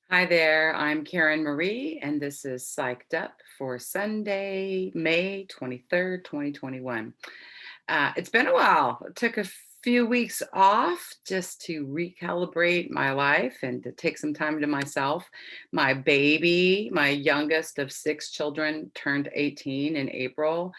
Hi there, I'm Karen Marie, and this is Psyched Up for Sunday, May 23rd, 2021. It's been a while. It took a few weeks off just to recalibrate my life and to take some time to myself. My baby, my youngest of six children, turned 18 in April.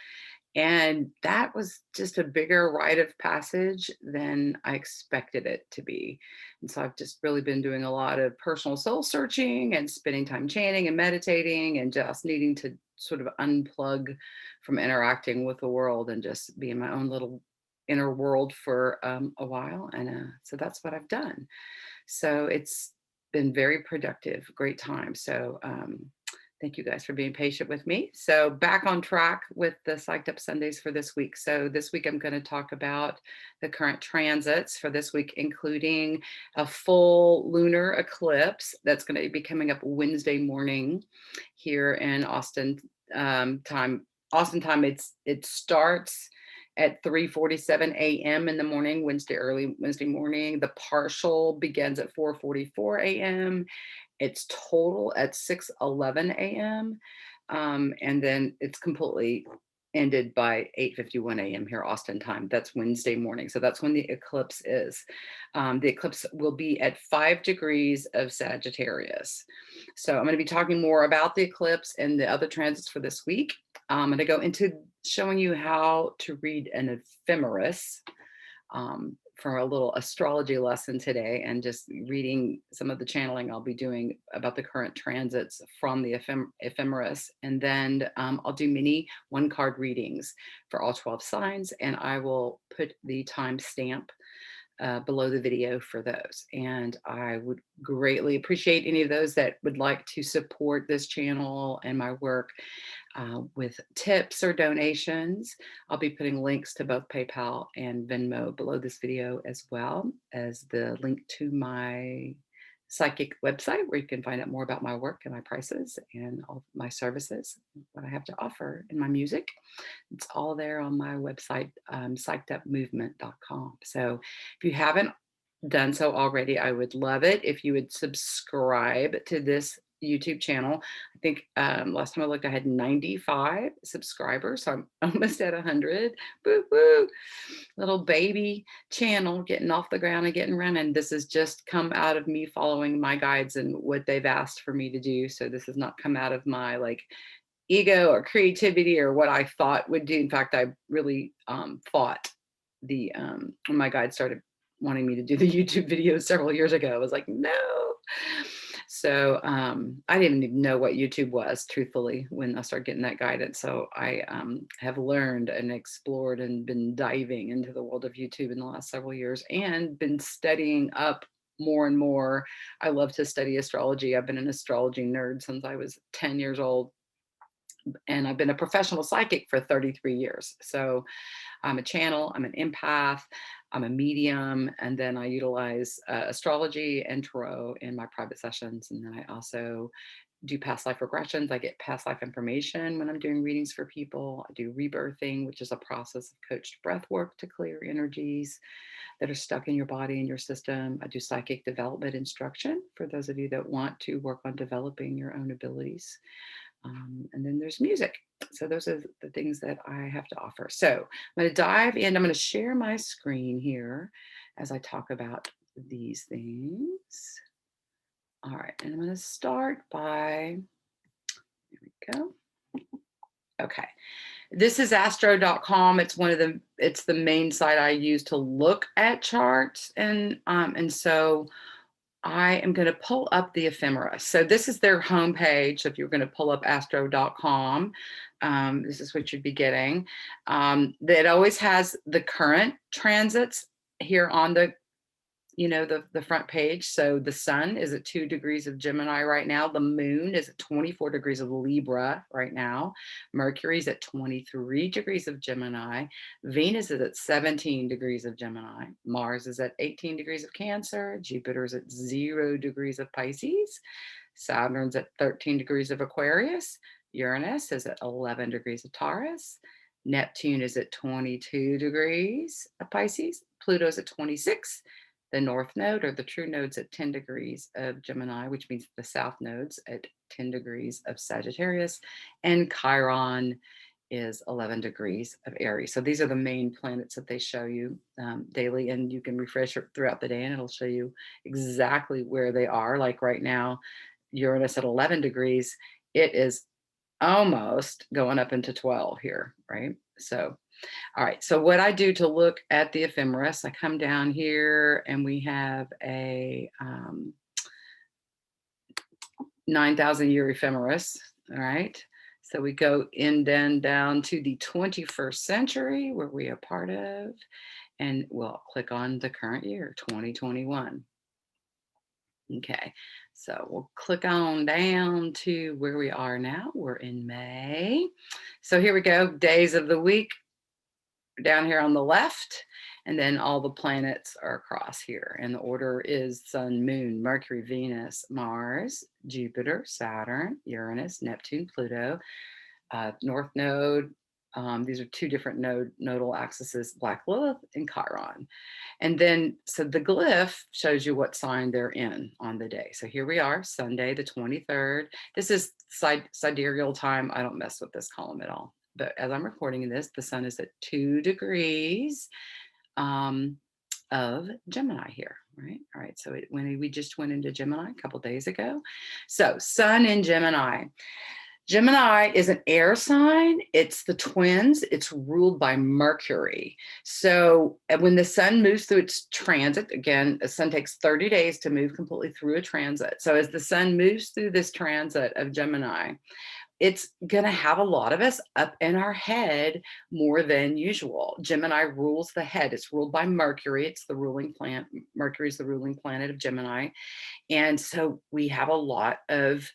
And that was just a bigger rite of passage than I expected it to be. And so I've just really been doing a lot of personal soul searching and spending time chanting and meditating and just needing to sort of unplug from interacting with the world and just be in my own little inner world for a while. And so that's what I've done. So it's been very productive, great time. So thank you guys for being patient with me. So back on track with the Psyched Up Sundays for this week. So this week I'm going to talk about the current transits for this week, including a full lunar eclipse that's going to be coming up Wednesday morning here in Austin time. Austin time. It starts at 3:47 a.m. in the morning, early Wednesday morning. The partial begins at 4:44 a.m. It's total at 6:11 a.m. And then it's completely ended by 8:51 a.m. here Austin time. That's Wednesday morning. So that's when the eclipse is. The eclipse will be at 5 degrees of Sagittarius. So I'm going to be talking more about the eclipse and the other transits for this week. I'm going to go into showing you how to read an ephemeris for a little astrology lesson today, and just reading some of the channeling I'll be doing about the current transits from the ephemeris. And then I'll do mini one card readings for all 12 signs, and I will put the timestamp below the video for those. And I would greatly appreciate any of those that would like to support this channel and my work with tips or donations. I'll be putting links to both PayPal and Venmo below this video, as well as the link to my psychic website where you can find out more about my work and my prices and all my services, what I have to offer in my music. It's all there on my website, psychedupmovement.com. So if you haven't done so already, I would love it if you would subscribe to this YouTube channel. I think last time I looked, I had 95 subscribers, so I'm almost at 100. Boo boo, little baby channel getting off the ground and getting running. This has just come out of me following my guides and what they've asked for me to do. So this has not come out of my ego or creativity or what I thought would do. In fact, I really fought when my guide started wanting me to do the YouTube videos several years ago. I was like, no. So I didn't even know what YouTube was, truthfully, when I started getting that guidance. So I have learned and explored and been diving into the world of YouTube in the last several years, and been studying up more and more. I love to study astrology. I've been an astrology nerd since I was 10 years old, and I've been a professional psychic for 33 years. So I'm a channel, I'm an empath, I'm a medium, and then I utilize astrology and tarot in my private sessions. And then I also do past life regressions. I get past life information when I'm doing readings for people. I do rebirthing, which is a process of coached breath work to clear energies that are stuck in your body and your system. I do psychic development instruction for those of you that want to work on developing your own abilities. And then there's music. So those are the things that I have to offer. So I'm going to dive in. I'm going to share my screen here as I talk about these things. All right. And I'm going to start by, here we go. Okay. This is astro.com. It's the main site I use to look at charts. And so I am going to pull up the ephemera. So this is their homepage. So if you're going to pull up astro.com, this is what you'd be getting. It always has the current transits here on the front page. So the sun is at 2 degrees of Gemini right now. The moon is at 24 degrees of Libra right now. Mercury's at 23 degrees of Gemini. Venus is at 17 degrees of Gemini. Mars is at 18 degrees of Cancer. Jupiter is at 0 degrees of Pisces. Saturn's at 13 degrees of Aquarius. Uranus is at 11 degrees of Taurus. Neptune is at 22 degrees of Pisces. Pluto's at 26. The north node or the true nodes at 10 degrees of Gemini, which means the south nodes at 10 degrees of Sagittarius, and Chiron is 11 degrees of Aries. So these are the main planets that they show you daily, and you can refresh it throughout the day and it'll show you exactly where they are. Like right now, Uranus at 11 degrees, it is almost going up into 12 here, right? So all right, so what I do to look at the ephemeris, I come down here and we have a 9,000 year ephemeris, all right? So we go in then down to the 21st century where we are part of, and we'll click on the current year, 2021. Okay, so we'll click on down to where we are now. We're in May. So here we go, days of the week down here on the left, and then all the planets are across here. And the order is Sun, Moon, Mercury, Venus, Mars, Jupiter, Saturn, Uranus, Neptune, Pluto, North Node. These are two different nodal axes, Black Lilith and Chiron. And then, so the glyph shows you what sign they're in on the day. So here we are, Sunday, the 23rd. This is sidereal time. I don't mess with this column at all. But as I'm recording this, the sun is at 2 degrees of Gemini here, right? All right, so when we just went into Gemini a couple days ago. So sun in Gemini. Gemini is an air sign. It's the twins. It's ruled by Mercury. So when the sun moves through its transit, again, the sun takes 30 days to move completely through a transit. So as the sun moves through this transit of Gemini, it's going to have a lot of us up in our head more than usual. Gemini rules the head. It's ruled by Mercury. It's the ruling planet. Mercury is the ruling planet of Gemini. And so we have a lot of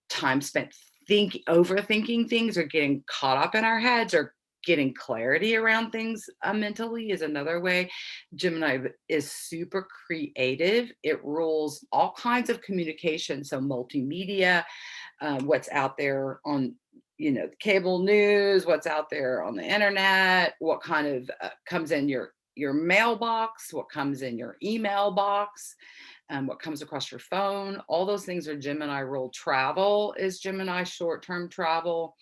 time spent overthinking things, or getting caught up in our heads, or getting clarity around things mentally is another way. Gemini is super creative. It rules all kinds of communication. So multimedia, what's out there on cable news, what's out there on the internet, what kind of comes in your mailbox, what comes in your email box, what comes across your phone. All those things are Gemini ruled. Travel is Gemini short-term travel.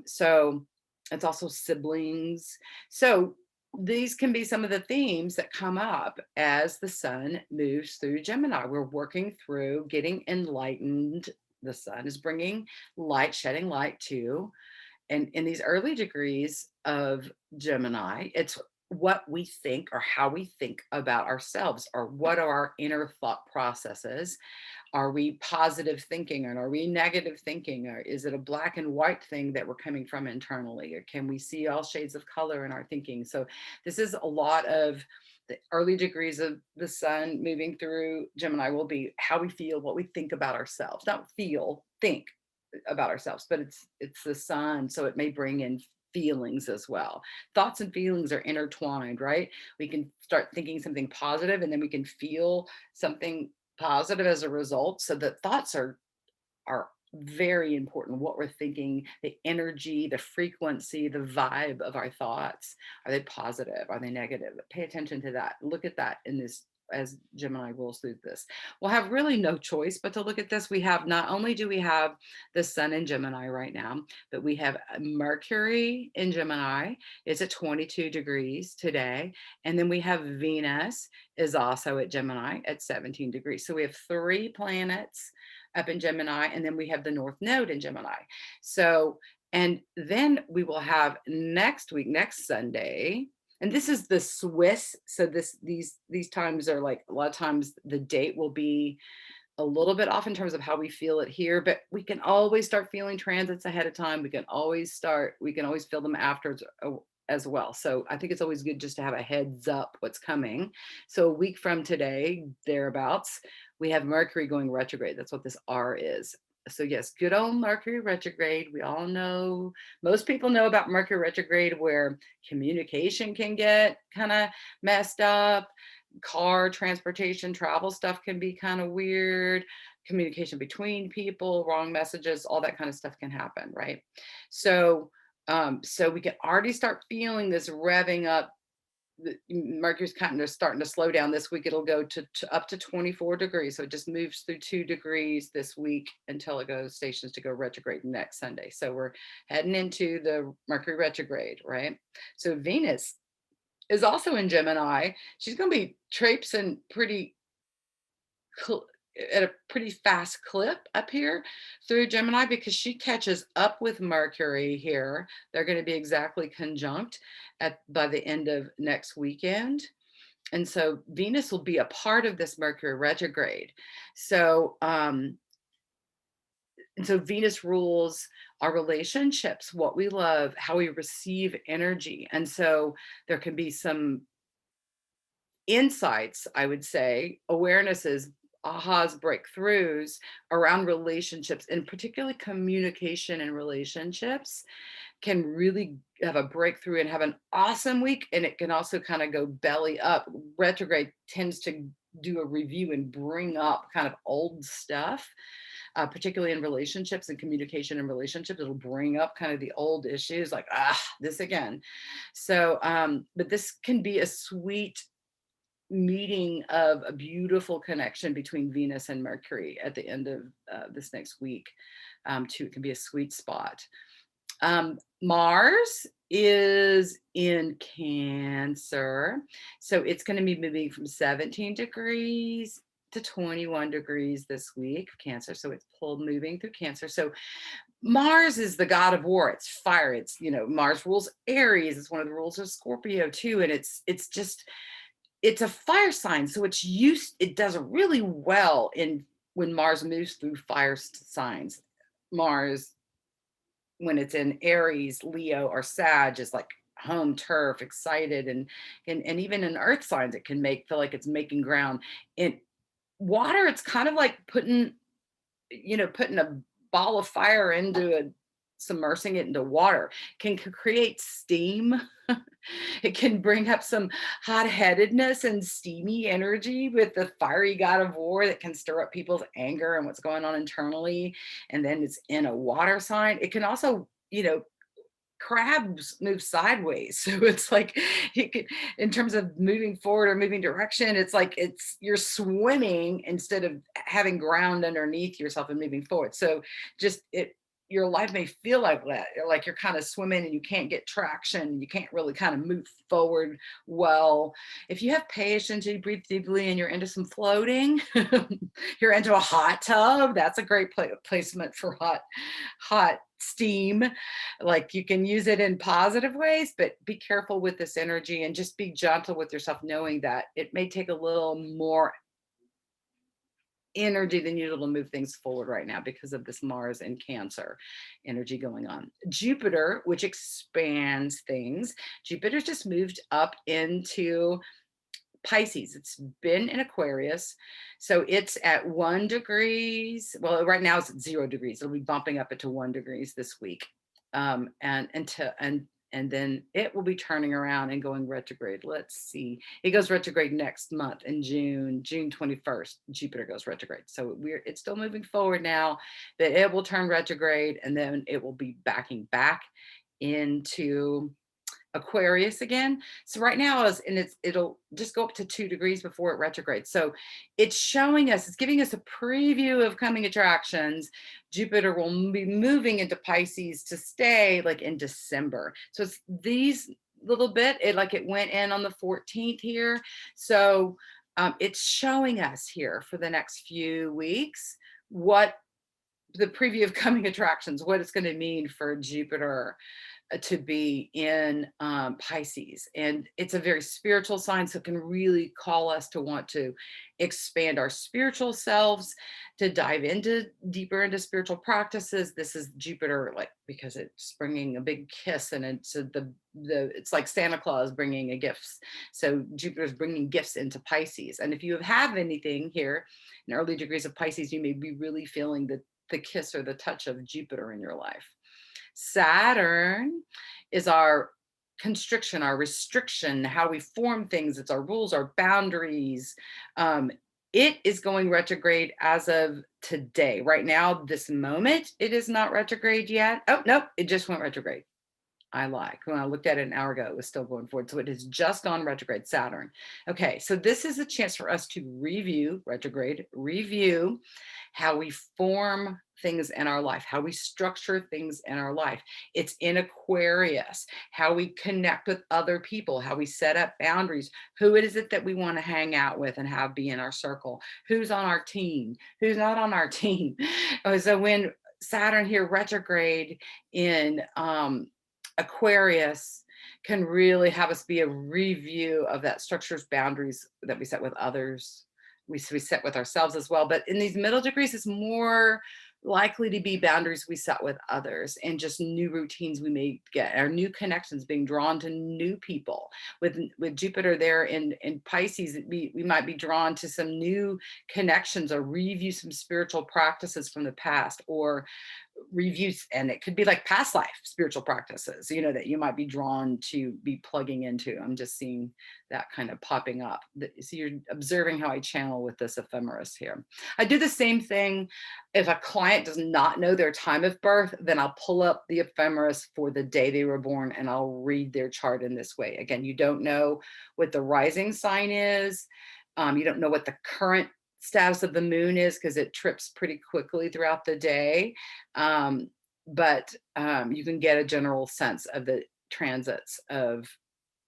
So it's also siblings. So these can be some of the themes that come up as the sun moves through Gemini. We're working through getting enlightened. The sun is bringing light, shedding light too. And in these early degrees of Gemini, it's what we think, or how we think about ourselves, or what are our inner thought processes. Are we positive thinking, or are we negative thinking? Or is it a black and white thing that we're coming from internally? Or can we see all shades of color in our thinking? So this is a lot of the early degrees of the sun moving through Gemini will be how we feel, what we think about ourselves. Not feel, think about ourselves, but it's the sun, so it may bring in feelings as well. Thoughts and feelings are intertwined, right? We can start thinking something positive, and then we can feel something positive as a result. So the thoughts are very important. What we're thinking, the energy, the frequency, the vibe of our thoughts. Are they positive? Are they negative? Pay attention to that. Look at that in this as Gemini rolls through this. We'll have really no choice but to look at this. We have, not only do we have the sun in Gemini right now, but we have Mercury in Gemini. It's at 22 degrees today. And then we have Venus is also at Gemini at 17 degrees. So we have 3 planets up in Gemini, and then we have the North Node in Gemini. So, and then we will have next week, next Sunday, and this is the Swiss. So these times are like, a lot of times the date will be a little bit off in terms of how we feel it here, but we can always start feeling transits ahead of time. We can always feel them after as well. So I think it's always good just to have a heads up what's coming. So a week from today, thereabouts, we have Mercury going retrograde. That's what this R is. So yes, good old Mercury retrograde. We all know, most people know about Mercury retrograde, where communication can get kind of messed up. Car, transportation, travel stuff can be kind of weird. Communication between people, wrong messages, all that kind of stuff can happen, right? So, so we can already start feeling this revving up Mercury's kind of starting to slow down this week. It'll go to up to 24 degrees. So it just moves through 2 degrees this week until it goes stations to go retrograde next Sunday. So we're heading into the Mercury retrograde, right? So Venus is also in Gemini. She's going to be traipsing at a pretty fast clip up here through Gemini because she catches up with Mercury here. They're going to be exactly conjunct by the end of next weekend. And so Venus will be a part of this Mercury retrograde. So, and so Venus rules our relationships, what we love, how we receive energy. And so there can be some insights, I would say, awarenesses, ahas, breakthroughs around relationships, and particularly communication and relationships can really have a breakthrough and have an awesome week. And it can also kind of go belly up. Retrograde tends to do a review and bring up kind of old stuff. Particularly in relationships and communication and relationships, it'll bring up kind of the old issues like, this again. So, but this can be a sweet meeting of a beautiful connection between Venus and Mercury at the end of this next week. Too, it can be a sweet spot. Mars is in Cancer, so it's going to be moving from 17 degrees to 21 degrees this week, Cancer. So it's moving through Cancer. So Mars is the god of war. It's fire. It's, Mars rules Aries. It's one of the rules of Scorpio too. And it's a fire sign. So it does really well when Mars moves through fire signs. Mars, when it's in Aries, Leo, or Sag, is like home turf, excited, and even in earth signs, it can feel like it's making ground. In water, it's kind of like putting a ball of fire submersing it into water. Can create steam. It can bring up some hot-headedness and steamy energy with the fiery god of war that can stir up people's anger and what's going on internally. And then it's in a water sign. It can also, crabs move sideways. So it's like, in terms of moving forward or moving direction, it's like you're swimming instead of having ground underneath yourself and moving forward. So your life may feel like that, like you're kind of swimming and you can't get traction. You can't really kind of move forward well. If you have patience, you breathe deeply and you're into some floating, you're into a hot tub, that's a great placement for hot steam. Like, you can use it in positive ways, but be careful with this energy and just be gentle with yourself, knowing that it may take a little more energy than usual to move things forward right now because of this Mars and Cancer energy going on. Jupiter, which expands things, Jupiter's just moved up into Pisces. It's been in Aquarius, so it's at 1 degrees. Well, right now it's at 0 degrees. It'll be bumping up into 1 degrees this week, and then it will be turning around and going retrograde. Let's see. It goes retrograde next month in June 21st. Jupiter goes retrograde. So it's still moving forward now, but it will turn retrograde and then it will be backing back into Aquarius again. So right now it'll just go up to 2 degrees before it retrogrades. So it's giving us a preview of coming attractions. Jupiter will be moving into Pisces to stay like in December. So it's these little bit, it went in on the 14th here. So it's showing us here for the next few weeks what the preview of coming attractions, what it's going to mean for Jupiter to be in Pisces. And it's a very spiritual sign, so it can really call us to want to expand our spiritual selves, to dive deeper into spiritual practices. This is Jupiter, because it's bringing a big kiss, and it's like Santa Claus bringing a gifts. So Jupiter's bringing gifts into Pisces. And if you have anything here in early degrees of Pisces, you may be really feeling the kiss or the touch of Jupiter in your life. Saturn is our constriction, our restriction, how we form things. It's our rules, our boundaries. It is going retrograde as of today. Right now, this moment, it is not retrograde yet. Oh, no, it just went retrograde. I like. When I looked at it an hour ago, it was still going forward. So it has just gone retrograde Saturn. Okay, so this is a chance for us to review, retrograde, review how we form things in our life, how we structure things in our life. It's in Aquarius, how we connect with other people, how we set up boundaries, who is it that we want to hang out with and have be in our circle, who's on our team, who's not on our team. So when Saturn here retrograde in Aquarius can really have us be a review of that structures, boundaries that we set with others. We set with ourselves as well. But in these middle degrees, it's more likely to be boundaries we set with others and just new routines we may get, our new connections, being drawn to new people. With Jupiter there in Pisces, we might be drawn to some new connections or review some spiritual practices from the past, or reviews, and it could be like past life spiritual practices, you know, that you might be drawn to be plugging into. I'm just seeing that kind of popping up. So you're observing how I channel with this ephemeris here. I do the same thing if a client does not know their time of birth, then I'll pull up the ephemeris for the day they were born and I'll read their chart in this way. Again, you don't know what the rising sign is. You don't know what the current status of the moon is, because it trips pretty quickly throughout the day. But you can get a general sense of the transits of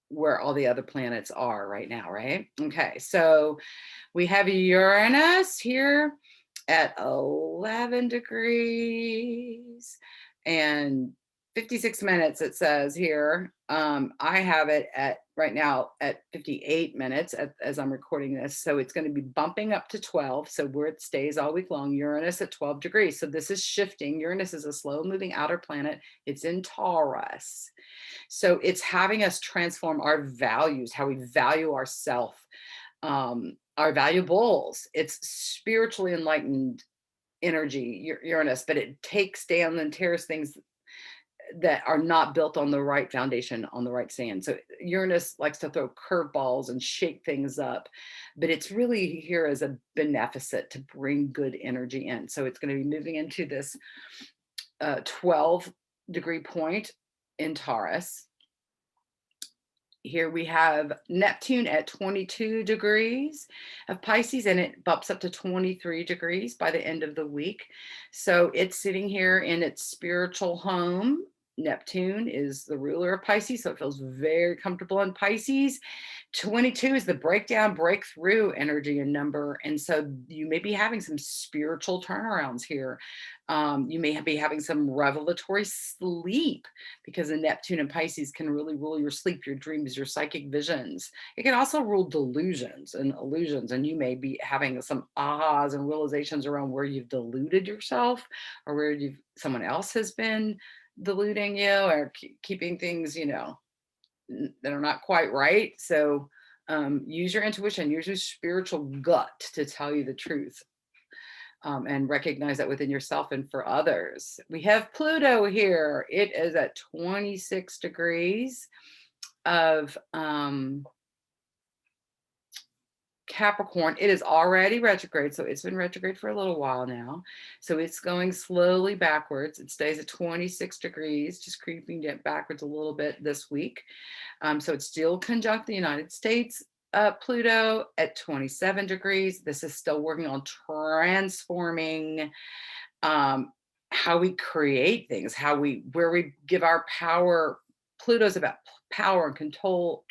where all the other planets are right now, right? Okay, so we have Uranus here at 11 degrees and 56 minutes, it says here. I have it at right now at 58 minutes as I'm recording this. So it's going to be bumping up to 12. So where it stays all week long, Uranus at 12 degrees. So this is shifting. Uranus is a slow moving outer planet. It's in Taurus. So it's having us transform our values, how we value ourselves, our valuables. It's spiritually enlightened energy, Uranus, but it takes down and tears things that are not built on the right foundation, on the right sand. So Uranus likes to throw curveballs and shake things up, but it's really here as a beneficent to bring good energy in. So it's going to be moving into this 12 degree point in Taurus. Here we have Neptune at 22 degrees of Pisces, and it bumps up to 23 degrees by the end of the week. So it's sitting here in its spiritual home. Neptune is the ruler of Pisces, so it feels very comfortable in Pisces. 22 is the breakdown, breakthrough energy and number. And so you may be having some spiritual turnarounds here. You may be having some revelatory sleep, because the Neptune and Pisces can really rule your sleep, your dreams, your psychic visions. It can also rule delusions and illusions. And you may be having some ahas and realizations around where you've deluded yourself, or where someone else has been deluding you, or keeping things, you know, that are not quite right. So use your intuition, use your spiritual gut to tell you the truth, and recognize that within yourself and for others. We have Pluto here. It is at 26 degrees of Capricorn. It is already retrograde, so it's been retrograde for a little while now. So it's going slowly backwards. It stays at 26 degrees, just creeping backwards a little bit this week. So it's still conjunct the United States. Pluto at 27 degrees. This is still working on transforming how we create things, where we give our power. Pluto's about power and control,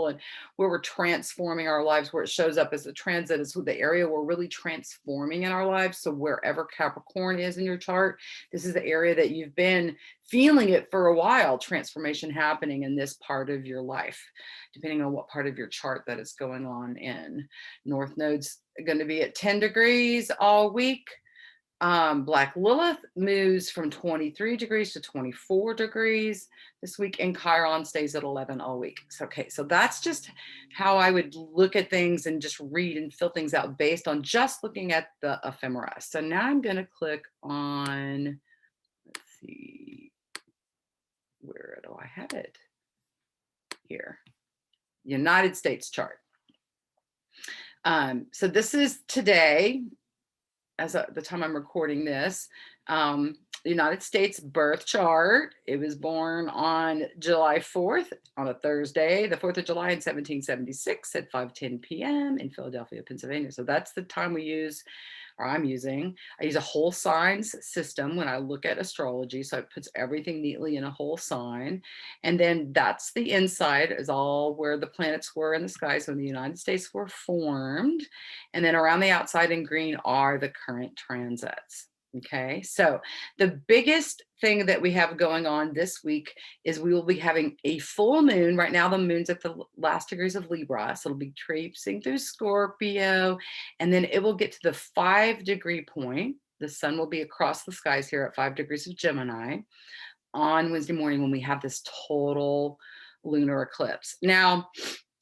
and where we're transforming our lives, where it shows up as a transit is the area we're really transforming in our lives. So wherever Capricorn is in your chart, this is the area that you've been feeling it for a while, transformation happening in this part of your life, depending on what part of your chart that is going on in. North node's going to be at 10 degrees all week. Black Lilith moves from 23 degrees to 24 degrees this week, and Chiron stays at 11 all week. So, okay, so that's just how I would look at things and just read and fill things out based on just looking at the ephemera. So now I'm going to click on, let's see, where do I have it? Here, United States chart. So this is today, as the time I'm recording this. United States birth chart. It was born on July 4th on a Thursday, the 4th of July in 1776 at 5:10 p.m. in Philadelphia, Pennsylvania. So that's the time we use, or I'm using. I use a whole signs system when I look at astrology. So it puts everything neatly in a whole sign. And then that's the inside is all where the planets were in the sky. So when the United States were formed. And then around the outside in green are the current transits. Okay, so the biggest thing that we have going on this week is we will be having a full moon. Right now, the moon's at the last degrees of Libra, so it'll be traipsing through Scorpio, and then it will get to the 5-degree point. The sun will be across the skies here at 5 degrees of Gemini on Wednesday morning when we have this total lunar eclipse. Now,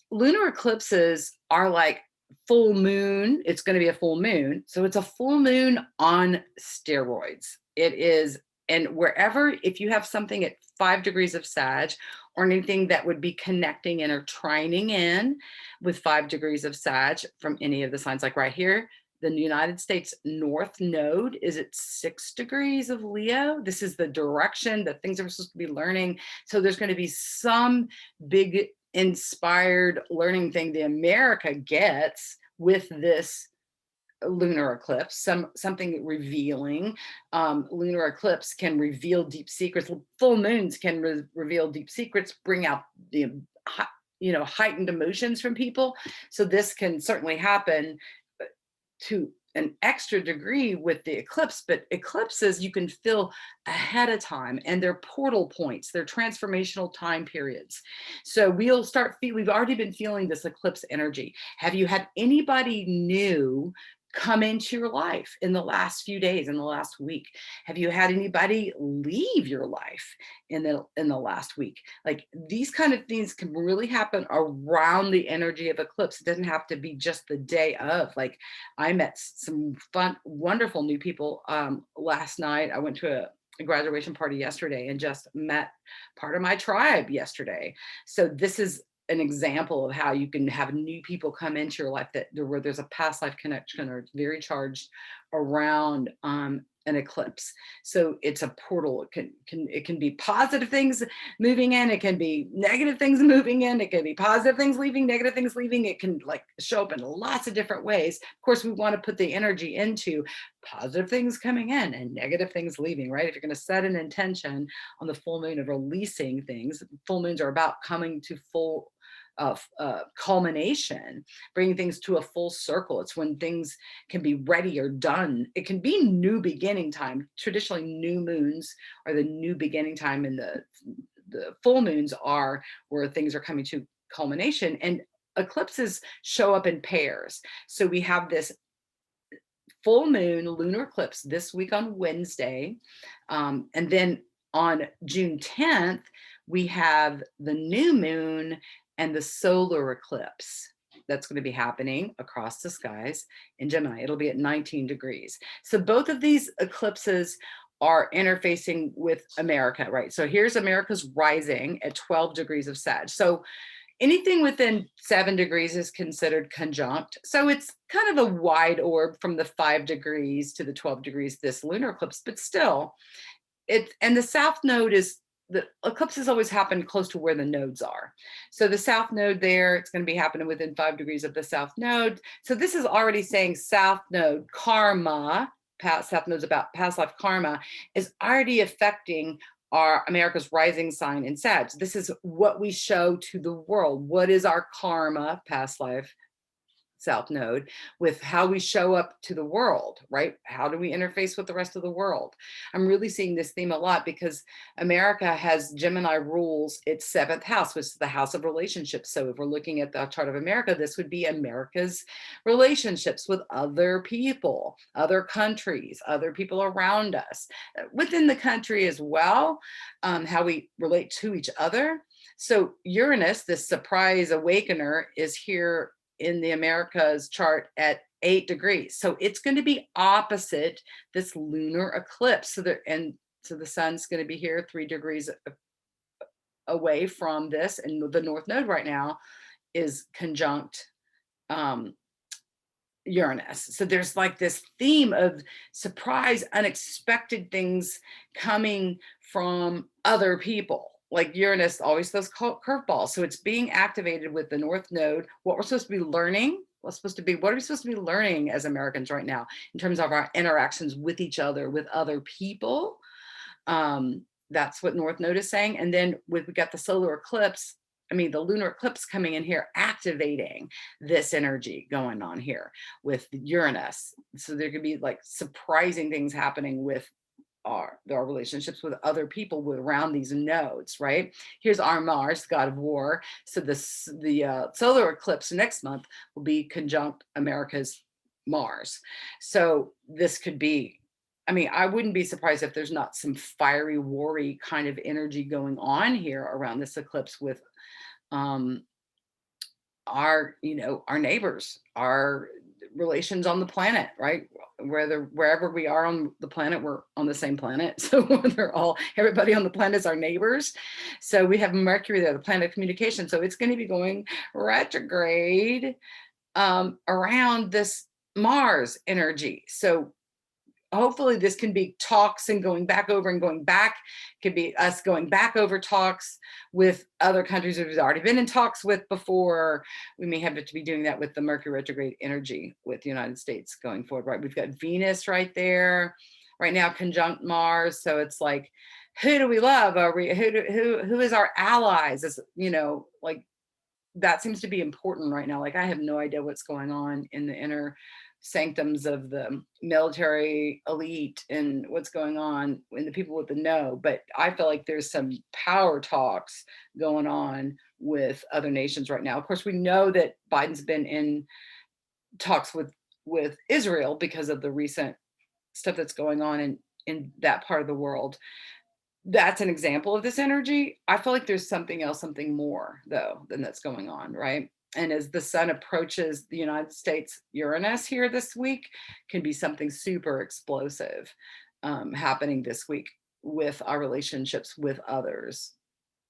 lunar eclipses are like full moon. It's going to be a full moon. So it's a full moon on steroids. It is, and wherever, if you have something at 5 degrees of Sag or anything that would be connecting in or trining in with 5 degrees of Sag from any of the signs, like right here, the United States North Node is at 6 degrees of Leo. This is the direction that things are supposed to be learning. So there's going to be some big inspired learning thing the America gets with this lunar eclipse, something revealing. Lunar eclipse can reveal deep secrets. Full moons can reveal deep secrets, bring out the heightened emotions from people. So this can certainly happen to an extra degree with the eclipse, but eclipses you can feel ahead of time, and they're portal points, they're transformational time periods. So we'll we've already been feeling this eclipse energy. Have you had anybody new come into your life in the last few days, in the last week? Have you had anybody leave your life in the last week? Like, these kind of things can really happen around the energy of eclipse. It doesn't have to be just the day of. Like, I met some fun, wonderful new people last night. I went to a graduation party yesterday and just met part of my tribe yesterday. So this is an example of how you can have new people come into your life where there's a past life connection, or it's very charged around an eclipse. So it's a portal. It can be positive things moving in. It can be negative things moving in. It can be positive things leaving, negative things leaving. It can like show up in lots of different ways. Of course, we want to put the energy into positive things coming in and negative things leaving, right? If you're going to set an intention on the full moon of releasing things, full moons are about coming to full culmination, bringing things to a full circle. It's when things can be ready or done. It can be new beginning time. Traditionally, new moons are the new beginning time, and the full moons are where things are coming to culmination. And eclipses show up in pairs. So we have this full moon lunar eclipse this week on Wednesday, and then on June 10th, we have the new moon and the solar eclipse that's going to be happening across the skies in Gemini. It'll be at 19 degrees. So both of these eclipses are interfacing with America, right? So here's America's rising at 12 degrees of Sag. So anything within 7 degrees is considered conjunct. So it's kind of a wide orb from the 5 degrees to the 12 degrees, this lunar eclipse, but still, and the south node is, the eclipses always happen close to where the nodes are. So the south node there, it's going to be happening within 5 degrees of the south node. So this is already saying south node karma, south node's about past life karma, is already affecting our America's rising sign in Sag. This is what we show to the world. What is our karma, past life, south node, with how we show up to the world, right? How do we interface with the rest of the world? I'm really seeing this theme a lot because America has Gemini rules its 7th house, which is the house of relationships. So if we're looking at the chart of America, this would be America's relationships with other people, other countries, other people around us, within the country as well, how we relate to each other. So Uranus, this surprise awakener, is here in the Americas chart at 8 degrees. So it's going to be opposite this lunar eclipse. So the sun's going to be here 3 degrees away from this, and the north node right now is conjunct Uranus. So there's like this theme of surprise, unexpected things coming from other people. Like Uranus always those curveballs. So it's being activated with the North Node. What we're supposed to be learning, what are we supposed to be learning as Americans right now in terms of our interactions with each other, with other people? That's what North Node is saying. And then we got the solar eclipse, the lunar eclipse coming in here, activating this energy going on here with Uranus. So there could be like surprising things happening with our relationships with other people around these nodes, right? Here's our Mars, god of war. So the solar eclipse next month will be conjunct America's Mars. So this could be, I wouldn't be surprised if there's not some fiery, war-y kind of energy going on here around this eclipse with our neighbors, our relations on the planet, right? Wherever we are on the planet, we're on the same planet. So everybody on the planet is our neighbors. So we have Mercury there, the planet of communication. So it's going to be going retrograde around this Mars energy. So hopefully this can be talks and going back over and going back. It could be us going back over talks with other countries we've already been in talks with before. We may have to be doing that with the Mercury retrograde energy with the United States going forward, right? We've got Venus right there right now, conjunct Mars. So it's like, who do we love? Are we, who is our allies? Is, like that seems to be important right now. Like I have no idea what's going on in the inner sanctums of the military elite and what's going on in the people with the know, but I feel like there's some power talks going on with other nations right now. Of course, we know that Biden's been in talks with Israel because of the recent stuff that's going on in that part of the world. That's an example of this energy. I feel like there's something else, something more though, than that's going on, right? And as the sun approaches the United States, Uranus here this week can be something super explosive happening this week with our relationships with others.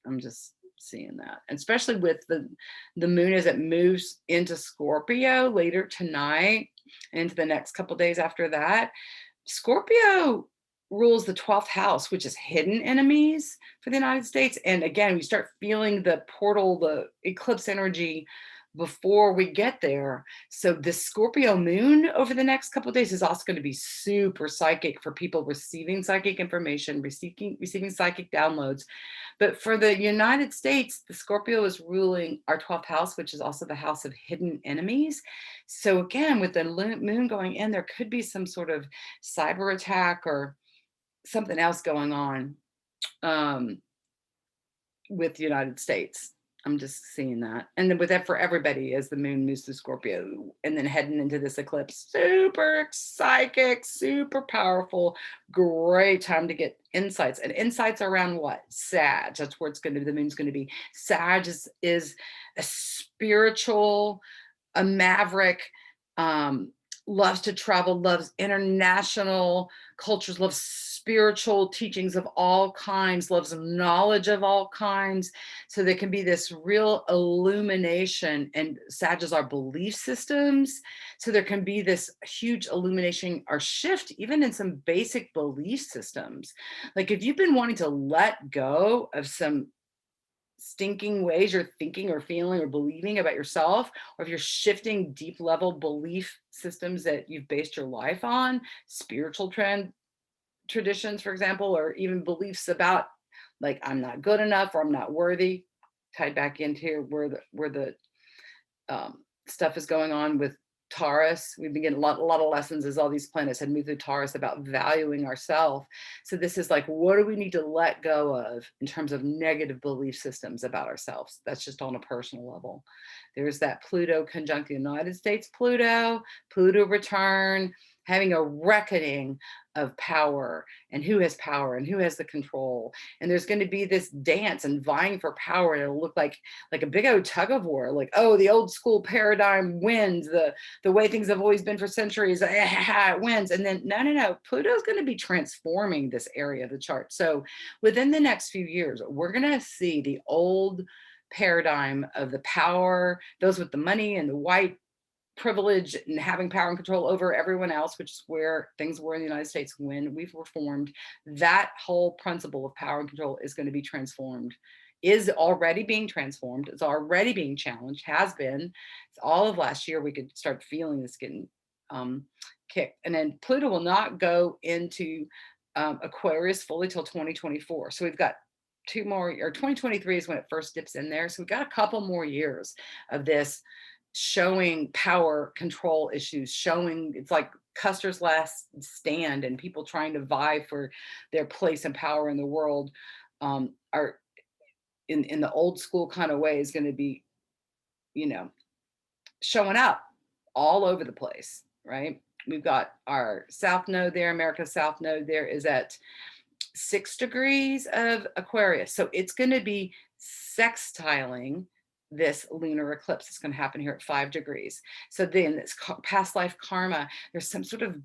I'm just seeing that, and especially with the moon as it moves into Scorpio later tonight and into the next couple of days after that. Scorpio rules the 12th house, which is hidden enemies for the United States. And again, we start feeling the portal, the eclipse energy before we get there. So the Scorpio moon over the next couple of days is also going to be super psychic for people receiving psychic information, receiving psychic downloads. But for the United States, the Scorpio is ruling our 12th house, which is also the house of hidden enemies. So again, with the moon going in, there could be some sort of cyber attack or something else going on with the United States. I'm just seeing that. And then with that for everybody as the moon moves to Scorpio and then heading into this eclipse, super psychic, super powerful, great time to get insights. And insights around what? Sag. That's where it's going to be. The moon's going to be. Sag is a spiritual, a maverick, loves to travel, loves international cultures, loves spiritual teachings of all kinds, loves knowledge of all kinds. So there can be this real illumination, and Sag is our belief systems. So there can be this huge illumination or shift even in some basic belief systems. Like if you've been wanting to let go of some stinking ways you're thinking or feeling or believing about yourself, or if you're shifting deep level belief systems that you've based your life on, spiritual traditions, for example, or even beliefs about like I'm not good enough or I'm not worthy, tied back into here where the stuff is going on with Taurus. We've been getting a lot of lessons as all these planets had moved through Taurus about valuing ourselves. So this is like, what do we need to let go of in terms of negative belief systems about ourselves? That's just on a personal level. There's that Pluto conjunct the United States, Pluto return, having a reckoning of power and who has power and who has the control. And there's going to be this dance and vying for power. And it'll look like a big old tug of war, like, oh, the old school paradigm wins, the way things have always been for centuries, it wins. And then no, Pluto's going to be transforming this area of the chart. So within the next few years, we're going to see the old paradigm of the power, those with the money and the white privilege and having power and control over everyone else, which is where things were in the United States when we've reformed. That whole principle of power and control is going to be transformed, is already being transformed, it's already being challenged, has been. It's all of last year we could start feeling this getting kicked. And then Pluto will not go into Aquarius fully till 2024. So we've got 2 more, or 2023 is when it first dips in there. So we've got a couple more years of this showing power control issues, showing it's like Custer's last stand and people trying to vie for their place and power in the world, are in the old school kind of way is going to be, showing up all over the place, right? We've got our South Node there, America's South Node there is at 6 degrees of Aquarius. So it's going to be sextiling this lunar eclipse. It's going to happen here at 5 degrees. So then this past life karma, there's some sort of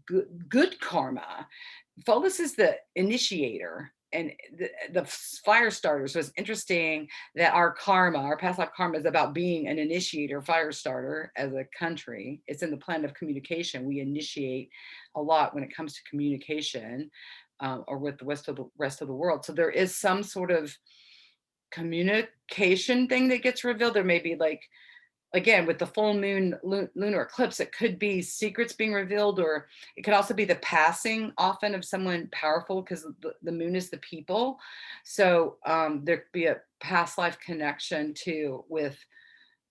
good karma. Phoebus is the initiator and the fire starter. So it's interesting that our karma, our past life karma, is about being an initiator, fire starter as a country. It's in the planet of communication. We initiate a lot when it comes to communication, or with the rest of the world. So there is some sort of communication thing that gets revealed. There may be, like, again, with the full moon lunar eclipse, it could be secrets being revealed, or it could also be the passing often of someone powerful, because the moon is the people. So there could be a past life connection too with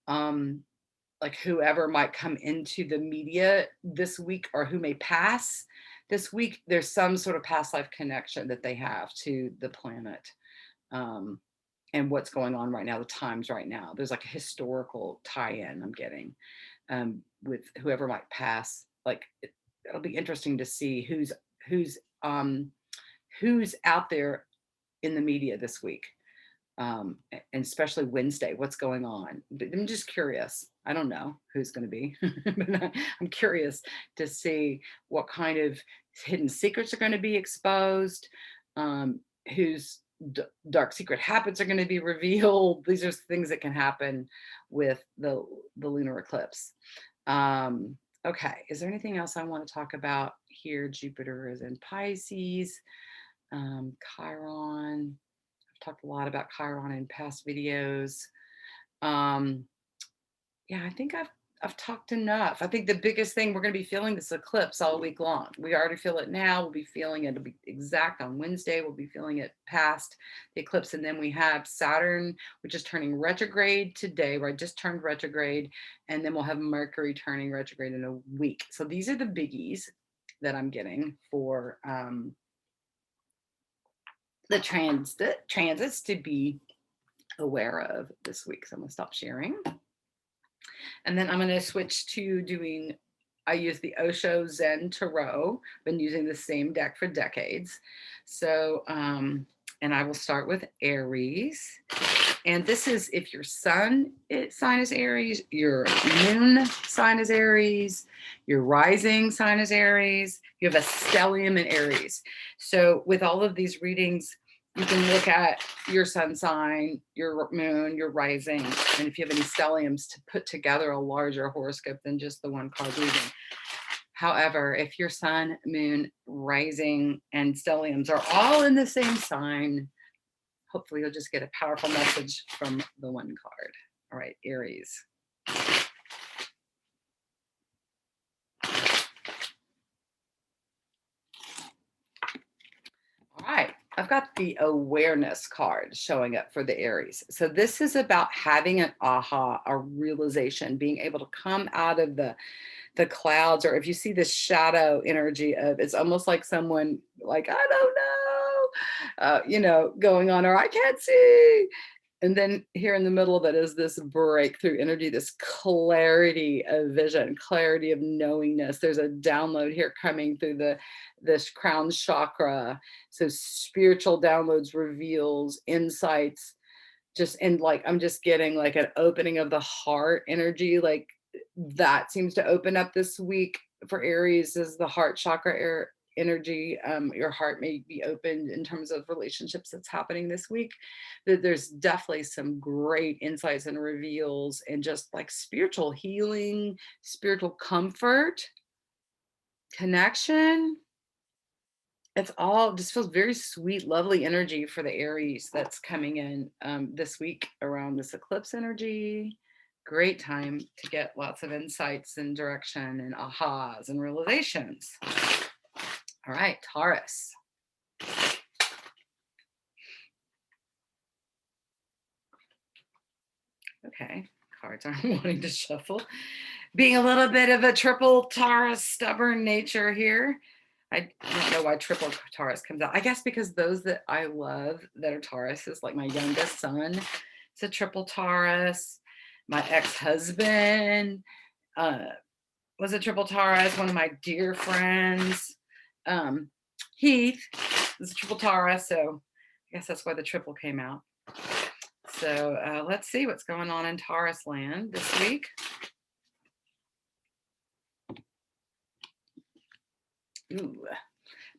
like whoever might come into the media this week, or who may pass this week. There's some sort of past life connection that they have to the planet. And what's going on right now, the times right now. There's like a historical tie-in I'm getting with whoever might pass. Like it'll be interesting to see who's out there in the media this week, and especially Wednesday. What's going on? But I'm just curious. I don't know who's going to be, but I'm curious to see what kind of hidden secrets are going to be exposed. Whose dark secret habits are going to be revealed. These are things that can happen with the lunar eclipse. Okay, is there anything else I want to talk about here? Jupiter is in Pisces. Chiron. I've talked a lot about Chiron in past videos. Yeah, I think I've talked enough. I think the biggest thing, we're going to be feeling this eclipse all week long. We already feel it now. We'll be feeling it. It'll be exact on Wednesday. We'll be feeling it past the eclipse. And then we have Saturn, which is turning retrograde today, right? Just turned retrograde. And then we'll have Mercury turning retrograde in a week. So these are the biggies that I'm getting for the transits to be aware of this week. So I'm going to stop sharing. And then I'm going to switch to doing, I use the Osho Zen Tarot. Been using the same deck for decades. So, and I will start with Aries. And this is if your sun sign is Aries, your moon sign is Aries, your rising sign is Aries, you have a stellium in Aries. So with all of these readings, you can look at your sun sign, your moon, your rising, and if you have any stelliums, to put together a larger horoscope than just the one card reading. However, if your sun, moon, rising, and stelliums are all in the same sign, hopefully you'll just get a powerful message from the one card. All right, Aries. All right, I've got the awareness card showing up for the Aries. So this is about having an aha, a realization, being able to come out of the clouds, or if you see this shadow energy of, it's almost like someone like, I don't know, going on, or I can't see. And then here in the middle of it is this breakthrough energy, this clarity of vision, clarity of knowingness. There's a download here coming through this crown chakra. So spiritual downloads, reveals, insights, I'm just getting like an opening of the heart energy. Like that seems to open up this week for Aries, is the heart chakra energy. Your heart may be opened in terms of relationships that's happening this week. That there's definitely some great insights and reveals and just like spiritual healing, spiritual comfort, connection. It's all just feels very sweet, lovely energy for the Aries that's coming in this week around this eclipse energy. Great time to get lots of insights and direction and ahas and realizations. All right, Taurus. Okay, cards aren't wanting to shuffle. Being a little bit of a triple Taurus stubborn nature here. I don't know why triple Taurus comes out. I guess because those that I love that are Taurus is like my youngest son. It's a triple Taurus. My ex-husband was a triple Taurus. One of my dear friends, Heath, is a triple Taurus. So I guess that's why the triple came out. So let's see what's going on in Taurus land this week. Ooh,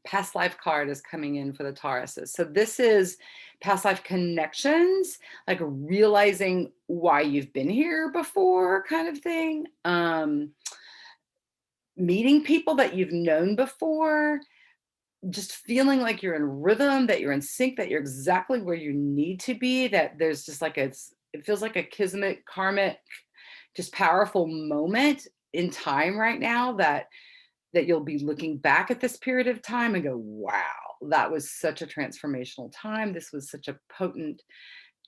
past life card is coming in for the Tauruses. So this is past life connections, like realizing why you've been here before kind of thing. Meeting people that you've known before, just feeling like you're in rhythm, that you're in sync, that you're exactly where you need to be, that there's just like it feels like a kismet, karmic, just powerful moment in time right now that you'll be looking back at this period of time and go, wow, that was such a transformational time. This was such a potent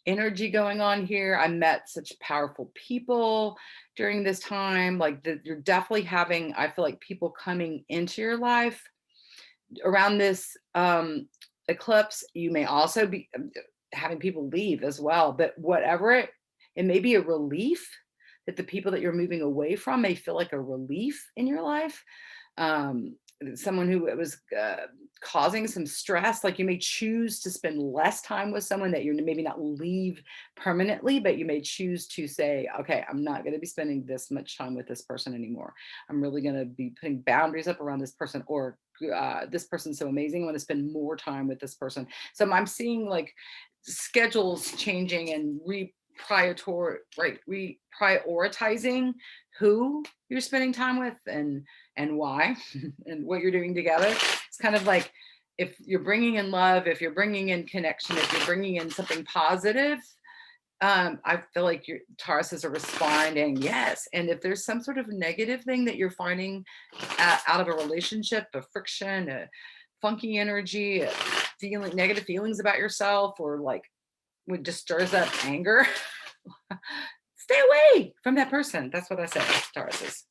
energy going on here. I met such powerful people during this time. Like you're definitely having, I feel like people coming into your life around this eclipse. You may also be having people leave as well, but whatever it may be a relief that the people that you're moving away from may feel like a relief in your life. Someone who was causing some stress, like you may choose to spend less time with someone that you're maybe not leave permanently, but you may choose to say, okay, I'm not going to be spending this much time with this person anymore. I'm really going to be putting boundaries up around this person, or this person's so amazing, I want to spend more time with this person. So I'm seeing like schedules changing and reprioritizing who you're spending time with and why and what you're doing together. It's kind of like if you're bringing in love, if you're bringing in connection, if you're bringing in something positive, I feel like your Tauruses are responding yes. And if there's some sort of negative thing that you're finding out of a relationship, a friction, a funky energy, a feeling, negative feelings about yourself, or like what just stirs up anger, stay away from that person. That's what I say, Tauruses.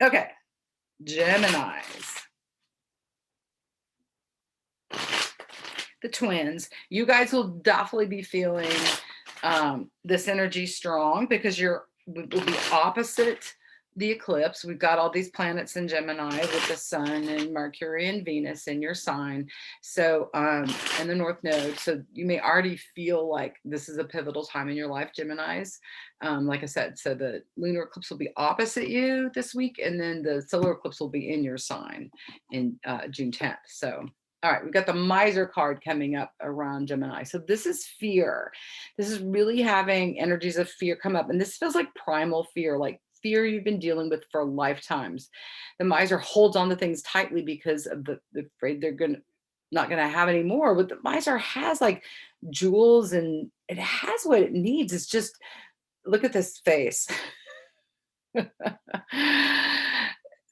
Okay, Geminis. The twins. You guys will definitely be feeling this energy strong because will be opposite the eclipse. We've got all these planets in Gemini with the sun and Mercury and Venus in your sign. So, and the North Node. So you may already feel like this is a pivotal time in your life, Geminis. Like I said, so the lunar eclipse will be opposite you this week, and then the solar eclipse will be in your sign in June 10th. So, all right, we've got the miser card coming up around Gemini. So this is fear. This is really having energies of fear come up. And this feels like primal fear, like fear you've been dealing with for lifetimes. The miser holds on to things tightly because of the afraid they're not gonna have any more. But the miser has like jewels and it has what it needs. It's just, look at this face.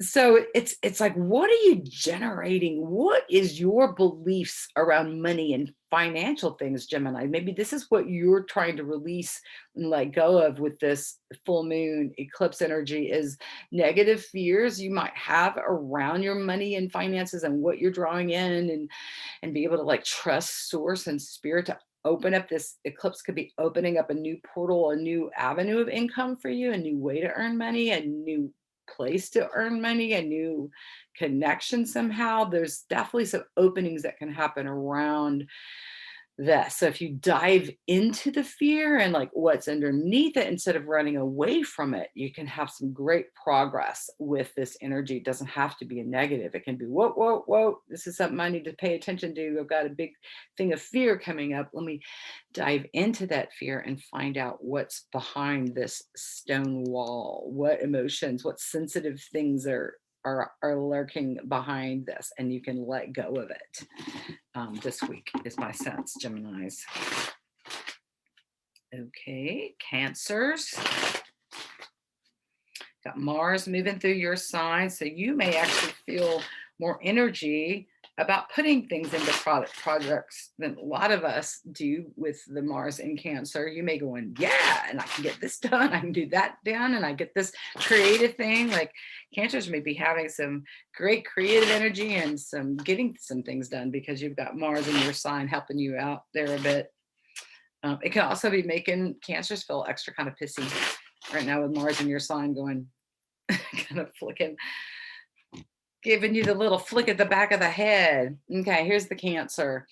So it's like, what are you generating? What is your beliefs around money and financial things, Gemini? Maybe this is what you're trying to release and let go of with this full moon eclipse energy, is negative fears you might have around your money and finances and what you're drawing in, and be able to like trust source and spirit to open up. This eclipse could be opening up a new portal, a new avenue of income for you, a new way to earn money, a new place to earn money, a new connection somehow. There's definitely some openings that can happen around this. So if you dive into the fear and like what's underneath it instead of running away from it, you can have some great progress with this energy. It doesn't have to be a negative. It can be, whoa, whoa, whoa, this is something I need to pay attention to. I've got a big thing of fear coming up. Let me dive into that fear and find out what's behind this stone wall, what emotions, what sensitive things are lurking behind this, and you can let go of it. This week is my sense, Geminis. Okay, Cancers. Got Mars moving through your sign, so you may actually feel more energy about putting things into projects than a lot of us do with the Mars in Cancer. You may go in, yeah, and I can get this done, I can do that done, and I get this creative thing. Like Cancers may be having some great creative energy and some getting some things done because you've got Mars in your sign helping you out there a bit. It can also be making Cancers feel extra kind of pissy right now with Mars in your sign going kind of flicking, giving you the little flick at the back of the head. Okay, here's the Cancer.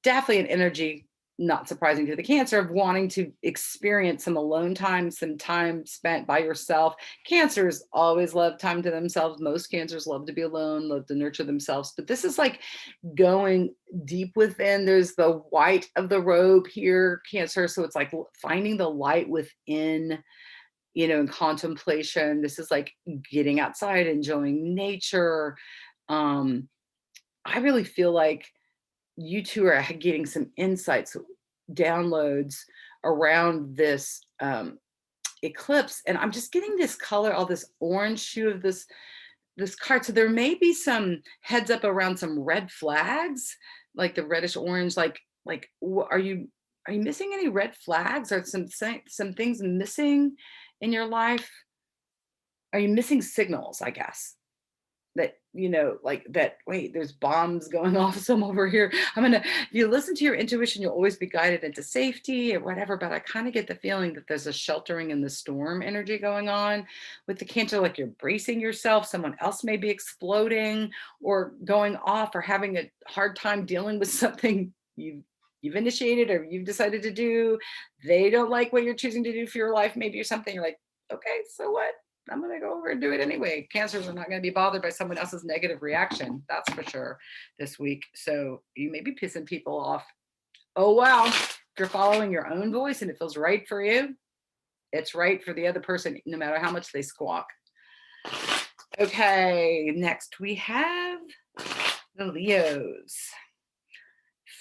Definitely an energy, not surprising to the Cancer, of wanting to experience some alone time, some time spent by yourself. Cancers always love time to themselves. Most Cancers love to be alone, love to nurture themselves. But this is like going deep within. There's the white of the robe here, Cancer. So it's like finding the light within, you know, in contemplation. This is like getting outside, enjoying nature. I really feel like you two are getting some insights, downloads around this eclipse. And I'm just getting this color, all this orange hue of this card. So there may be some heads up around some red flags, like the reddish orange, like are you missing any red flags? Or some things missing in your life? Are you missing signals, I guess, that, you know, like that, wait, there's bombs going off some over here. If you listen to your intuition, you'll always be guided into safety or whatever. But I kind of get the feeling that there's a sheltering in the storm energy going on with the Cancer, like you're bracing yourself. Someone else may be exploding or going off or having a hard time dealing with something you've initiated or you've decided to do. They don't like what you're choosing to do for your life, maybe, or something. You're like, okay, so what? I'm going to go over and do it anyway. Cancers are not going to be bothered by someone else's negative reaction. That's for sure this week. So you may be pissing people off. Oh, wow. If you're following your own voice and it feels right for you, it's right for the other person, no matter how much they squawk. Okay, next we have the Leos.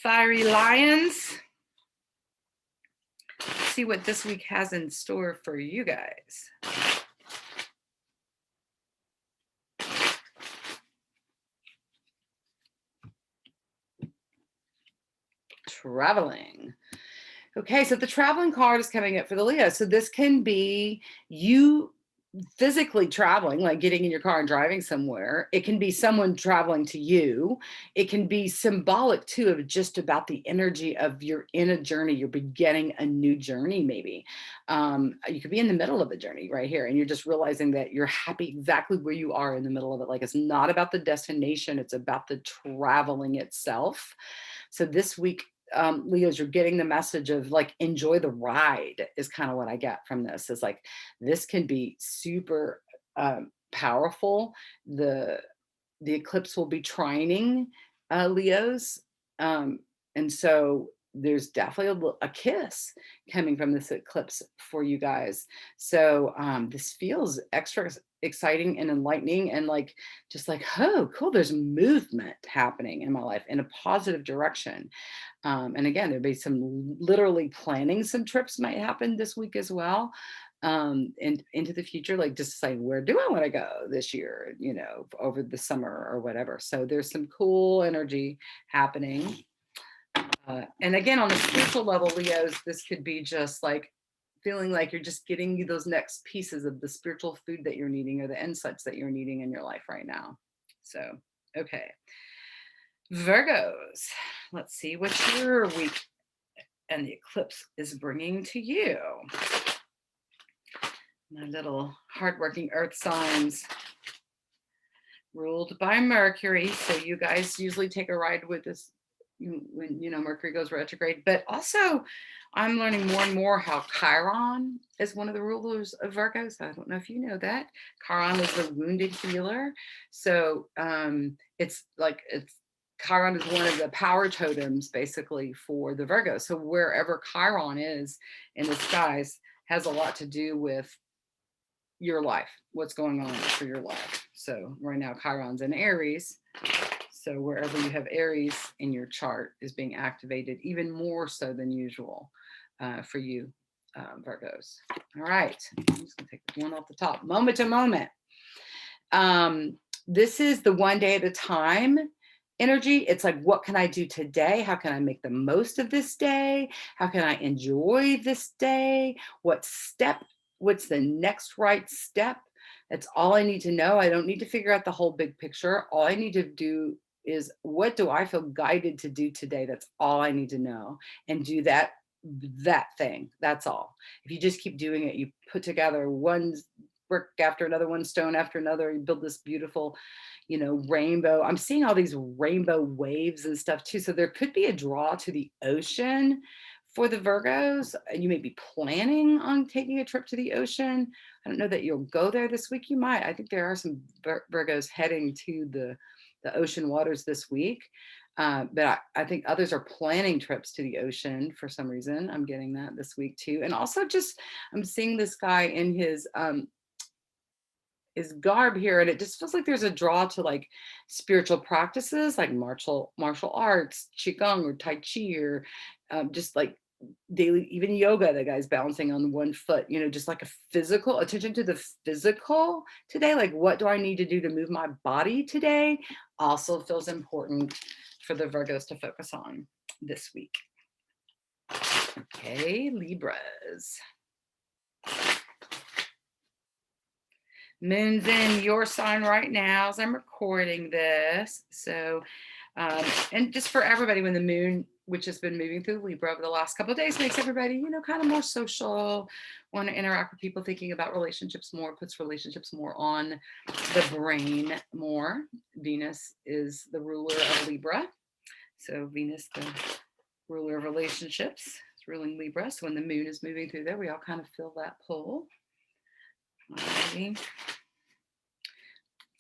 Fiery lions. Let's see what this week has in store for you guys. Traveling. Okay, so the traveling card is coming up for the Leo. So this can be you physically traveling, like getting in your car and driving somewhere. It can be someone traveling to you. It can be symbolic too of just about the energy of you're in a journey, you're beginning a new journey maybe. You could be in the middle of a journey right here and you're just realizing that you're happy exactly where you are in the middle of it. Like it's not about the destination, it's about the traveling itself. So this week, Leos, you're getting the message of like, enjoy the ride is kind of what I get from this. Is like, this can be super powerful. The eclipse will be trining Leos. And so there's definitely a kiss coming from this eclipse for you guys. So this feels extra exciting and enlightening and like, just like, oh, cool. There's movement happening in my life in a positive direction. And again, there'll be some literally planning some trips might happen this week as well. And into the future, like just deciding where do I want to go this year, you know, over the summer or whatever. So there's some cool energy happening. And again, on the spiritual level, Leos, this could be just like feeling like you're just getting you those next pieces of the spiritual food that you're needing or the insights that you're needing in your life right now. So, okay. Virgos, let's see what your week and the eclipse is bringing to you. My little hardworking earth signs ruled by Mercury. So you guys usually take a ride with this when, Mercury goes retrograde. But also I'm learning more and more how Chiron is one of the rulers of Virgo. So I don't know if you know that. Chiron is the wounded healer. So it's Chiron is one of the power totems basically for the Virgo. So wherever Chiron is in the skies has a lot to do with your life, what's going on for your life. So right now Chiron's in Aries. So wherever you have Aries in your chart is being activated even more so than usual for you, Virgos. All right, I'm just gonna take one off the top. Moment to moment. This is the one day at a time energy. It's like, what can I do today? How can I make the most of this day? How can I enjoy this day? What's the next right step? That's all I need to know. I don't need to figure out the whole big picture. All I need to do is, what do I feel guided to do today? That's all I need to know, and do that thing. That's all. If you just keep doing it, you put together one brick after another, one stone after another, you build this beautiful, rainbow. I'm seeing all these rainbow waves and stuff too. So there could be a draw to the ocean for the Virgos. You may be planning on taking a trip to the ocean. I don't know that you'll go there this week. You might. I think there are some Virgos heading to the ocean waters this week. But I think others are planning trips to the ocean for some reason. I'm getting that this week too. And also just, I'm seeing this guy in his garb here, and it just feels like there's a draw to like spiritual practices like martial arts, qigong or tai chi, or just like daily, even yoga. The guy's balancing on one foot, just like a physical attention to the physical today. Like, what do I need to do to move my body today? Also feels important for the Virgos to focus on this week. Okay, Libras. Moon's in your sign right now as I'm recording this. So, and just for everybody, when the moon, which has been moving through Libra over the last couple of days, makes everybody, kind of more social, want to interact with people, thinking about relationships more, puts relationships more on the brain more. Venus is the ruler of Libra. So Venus, the ruler of relationships, is ruling Libra. So when the moon is moving through there, we all kind of feel that pull. Alrighty. What's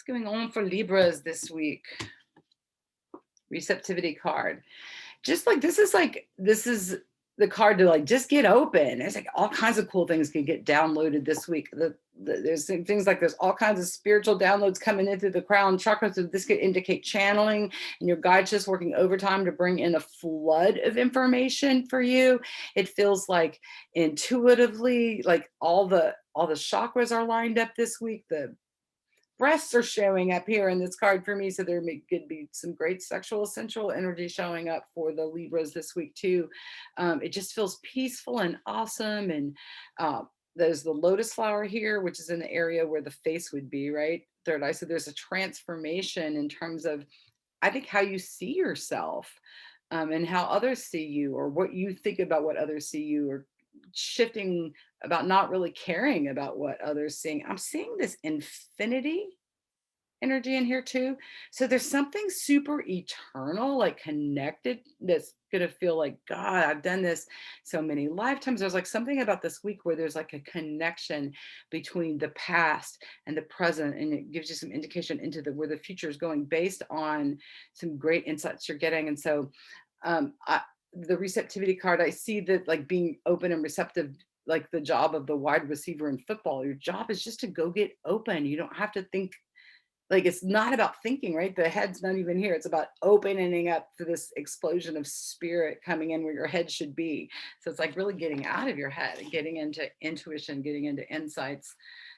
going on for Libras this week? Receptivity card. Just like this is the card to like just get open. There's like all kinds of cool things can get downloaded this week. There's things like there's all kinds of spiritual downloads coming in through the crown chakra. So this could indicate channeling and your guides just working overtime to bring in a flood of information for you. It feels like intuitively, like all the chakras are lined up this week. The breasts are showing up here in this card for me. So there could be some great sexual sensual energy showing up for the Libras this week too. It just feels peaceful and awesome. And there's the lotus flower here, which is in the area where the face would be, right? Third eye. So there's a transformation in terms of, I think, how you see yourself and how others see you, or what you think about what others see you, or shifting about not really caring about what others seeing. I'm seeing this infinity energy in here too. So there's something super eternal, like connected, that's gonna feel like, God, I've done this so many lifetimes. There's like something about this week where there's like a connection between the past and the present, and it gives you some indication into where the future is going based on some great insights you're getting. And so the receptivity card, I see that like being open and receptive, like the job of the wide receiver in football. Your job is just to go get open. You don't have to think. Like, it's not about thinking, right? The head's not even here. It's about opening up for this explosion of spirit coming in where your head should be. So it's like really getting out of your head and getting into intuition, getting into insights,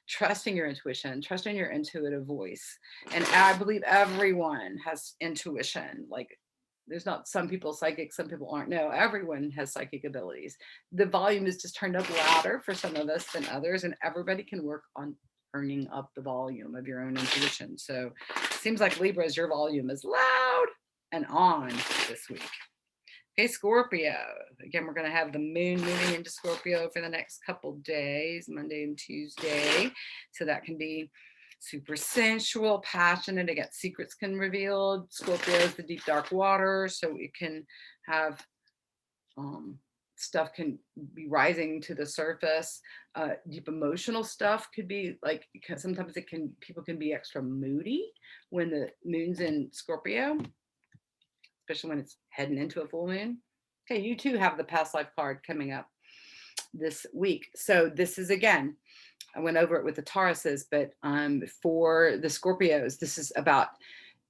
trusting your intuition, trusting your intuitive voice. And I believe everyone has intuition. Like, there's not some people psychic, some people aren't. No, everyone has psychic abilities. The volume is just turned up louder for some of us than others, and everybody can work on turning up the volume of your own intuition. So it seems like Libras, your volume is loud and on this week. Okay, Scorpio. Again, we're going to have the moon moving into Scorpio for the next couple days, Monday and Tuesday. So that can be super sensual, passionate. Again, secrets can reveal. Scorpio is the deep, dark water. So it can have stuff can be rising to the surface. Deep emotional stuff could be like, because sometimes people can be extra moody when the moon's in Scorpio, especially when it's heading into a full moon. Okay, you too have the past life card coming up this week. So this is, again, I went over it with the Tauruses, but for the Scorpios, this is about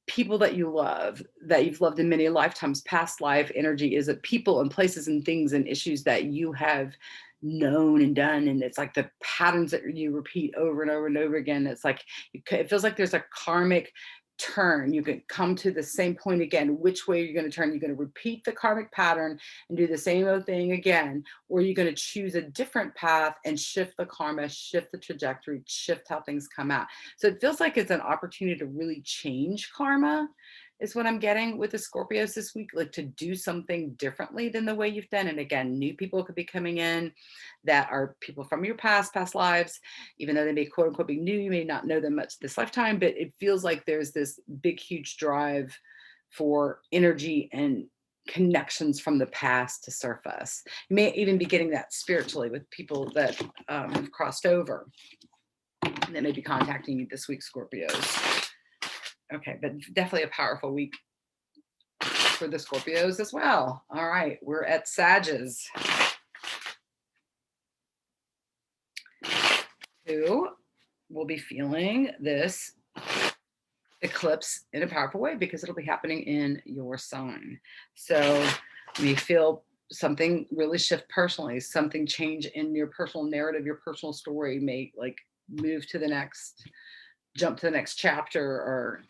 people that you love, that you've loved in many lifetimes. Past life energy is of people and places and things and issues that you have known and done. And it's like the patterns that you repeat over and over and over again. It's like, it feels like there's a karmic turn. You can come to the same point again. Which way you're going to turn? You're going to repeat the karmic pattern and do the same old thing again, or you're going to choose a different path and shift the karma, shift the trajectory, shift how things come out. So it feels like it's an opportunity to really change karma, is what I'm getting with the Scorpios this week, like to do something differently than the way you've done. And again, new people could be coming in that are people from your past lives, even though they may quote unquote be new, you may not know them much this lifetime, but it feels like there's this big, huge drive for energy and connections from the past to surface. You may even be getting that spiritually with people that have crossed over that may be contacting you this week, Scorpios. Okay, but definitely a powerful week for the Scorpios as well. All right, we're at Sagittarius, who will be feeling this eclipse in a powerful way because it'll be happening in your sign. So we feel something really shift personally, something change in your personal narrative, your personal story may like move to the next, jump to the next chapter, or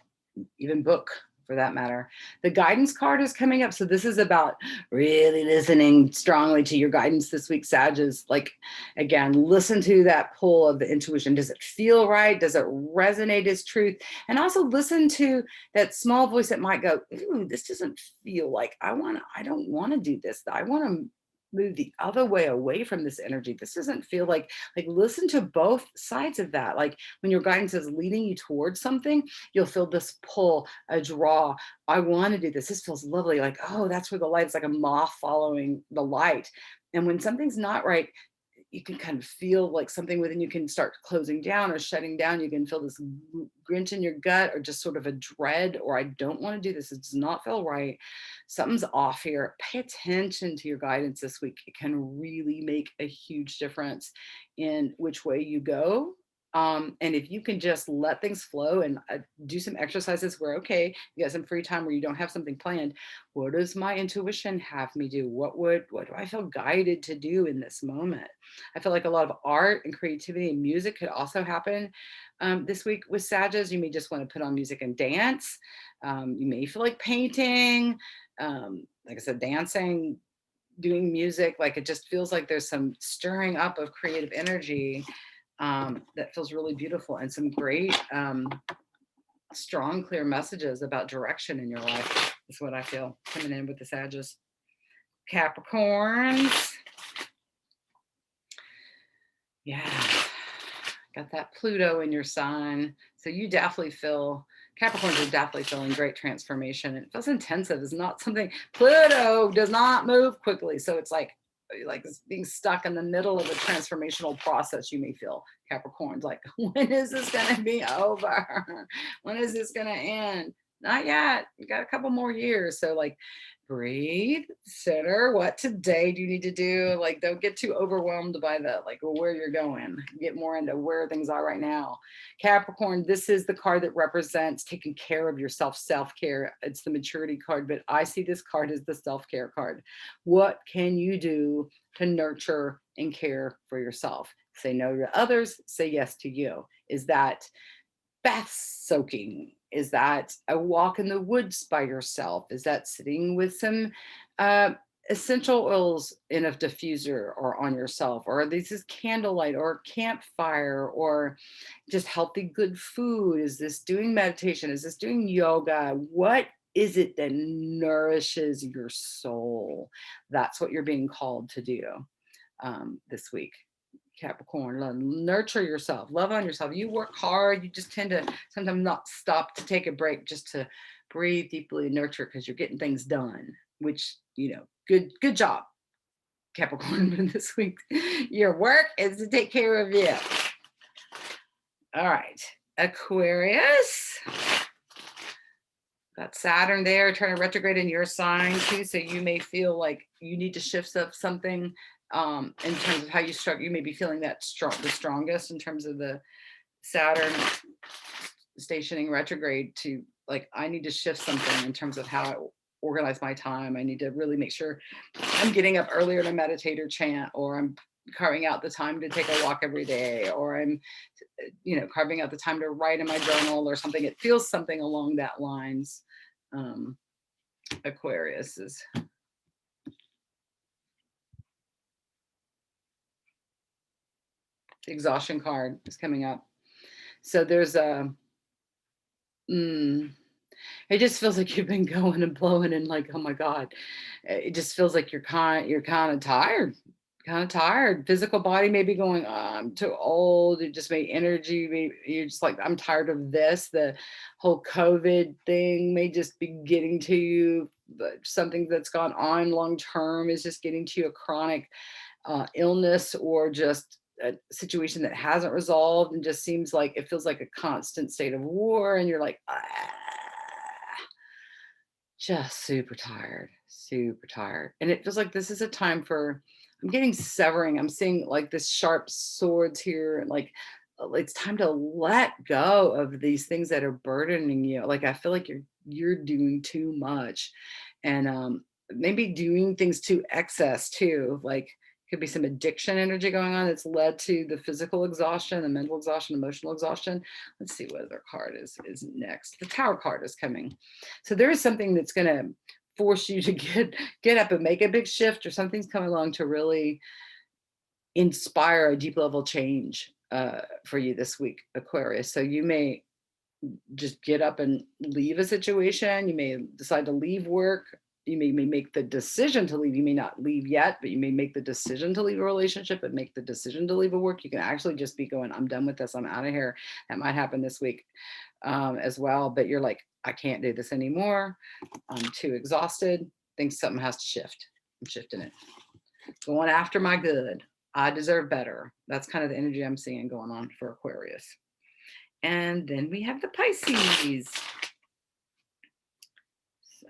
even book for that matter. The guidance card is coming up. So this is about really listening strongly to your guidance this week, Sagittarius. Like, again, listen to that pull of the intuition. Does it feel right? Does it resonate as truth? And also listen to that small voice that might go, ooh, this doesn't feel like I don't want to do this. I want to move the other way away from this energy. This doesn't feel like listen to both sides of that. Like when your guidance is leading you towards something, you'll feel this pull, a draw. I want to do this. This feels lovely. Like, oh, that's where the light is, like a moth following the light. And when something's not right, you can kind of feel like something within you can start closing down or shutting down. You can feel this grinch in your gut, or just sort of a dread, or I don't want to do this. It does not feel right. Something's off here. Pay attention to your guidance this week. It can really make a huge difference in which way you go. And if you can just let things flow and do some exercises where, okay, you got some free time where you don't have something planned. What does my intuition have me do? What do I feel guided to do in this moment? I feel like a lot of art and creativity and music could also happen this week with Sagittarius. You may just want to put on music and dance. You may feel like painting, like I said, dancing, doing music. Like it just feels like there's some stirring up of creative energy that feels really beautiful, and some great, strong, clear messages about direction in your life is what I feel coming in with the Sagittarius. Capricorns. Yeah, got that Pluto in your sign. So you definitely feel, Capricorns are definitely feeling great transformation. It feels intensive. It's not something, Pluto does not move quickly. So it's like being stuck in the middle of a transformational process. You may feel, Capricorns, like, when is this going to be over? When is this going to end? Not yet. You got a couple more years. So like, breathe, center. What today do you need to do? Like, don't get too overwhelmed by the where you're going. Get more into where things are right now. Capricorn, this is the card that represents taking care of yourself, self-care. It's the maturity card, but I see this card as the self-care card. What can you do to nurture and care for yourself? Say no to others, say yes to you. Is that bath soaking? Is that a walk in the woods by yourself? Is that sitting with some essential oils in a diffuser or on yourself? Or this is candlelight or campfire, or just healthy, good food? Is this doing meditation? Is this doing yoga? What is it that nourishes your soul? That's what you're being called to do this week. Capricorn. Nurture yourself, love on yourself. You work hard. You just tend to sometimes not stop to take a break just to breathe deeply and nurture because you're getting things done, which, good job, Capricorn, this week. Your work is to take care of you. All right, Aquarius. Got Saturn there, turning retrograde in your sign too. So you may feel like you need to shift up something in terms of how you struggle. You may be feeling that the strongest in terms of the Saturn stationing retrograde to like, I need to shift something in terms of how I organize my time. I need to really make sure I'm getting up earlier to meditate or chant, or I'm carving out the time to take a walk every day, or I'm, carving out the time to write in my journal or something. It feels something along that lines. Aquarius is. The exhaustion card is coming up. So there's it just feels like you've been going and blowing and like, oh my God, it just feels like you're kind of tired. Physical body may be going, oh, I'm too old. It just made energy. You're just like, I'm tired of this. The whole COVID thing may just be getting to you. But something that's gone on long term is just getting to you, a chronic illness or just a situation that hasn't resolved and just seems like it feels like a constant state of war. And you're like, just super tired. And it feels like this is a time for, I'm getting severing. I'm seeing like this sharp swords here, and like it's time to let go of these things that are burdening you. Like I feel like you're doing too much, and maybe doing things to excess too. Like could be some addiction energy going on that's led to the physical exhaustion, the mental exhaustion, emotional exhaustion. Let's see what other card is next. The Tower card is coming. So there is something that's going to force you to get up and make a big shift, or something's coming along to really inspire a deep level change for you this week, Aquarius. So you may just get up and leave a situation. You may decide to leave work. You may make the decision to leave. You may not leave yet, but you may make the decision to leave a relationship and make the decision to leave a work. You can actually just be going, I'm done with this. I'm out of here. That might happen this week as well. But you're like, I can't do this anymore. I'm too exhausted. Think something has to shift. I'm shifting it. Going after my good. I deserve better. That's kind of the energy I'm seeing going on for Aquarius. And then we have the Pisces. So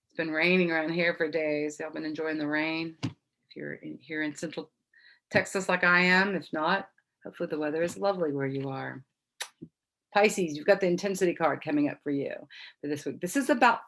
it's been raining around here for days. Y'all been enjoying the rain? If you're here in Central Texas like I am, if not, hopefully the weather is lovely where you are. Pisces, you've got the intensity card coming up for you for this week. This is about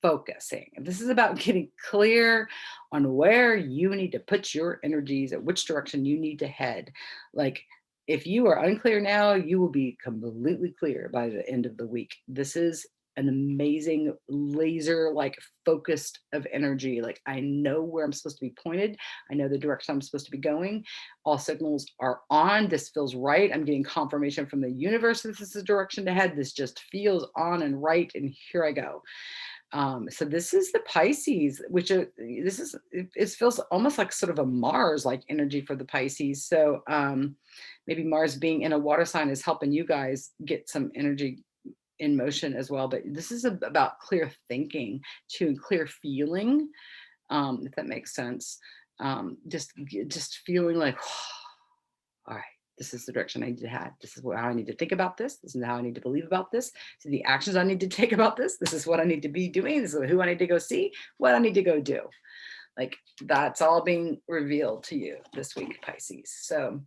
focusing. This is about getting clear on where you need to put your energies, at which direction you need to head. Like if you are unclear now, you will be completely clear by the end of the week. This is an amazing laser like focused of energy. Like I know where I'm supposed to be pointed. I know the direction I'm supposed to be going. All signals are on. This feels right. I'm getting confirmation from the universe that this is the direction to head. This just feels on and right. And here I go. So this is the Pisces, which it feels almost like sort of a Mars like energy for the Pisces. So maybe Mars being in a water sign is helping you guys get some energy in motion as well. But this is about clear thinking too, and clear feeling, if that makes sense. Just feeling like, all right, this is the direction I need to head. This is how I need to think about this. This is how I need to believe about this. These are the actions I need to take about this. This is what I need to be doing. This is who I need to go see, what I need to go do. Like that's all being revealed to you this week, Pisces. So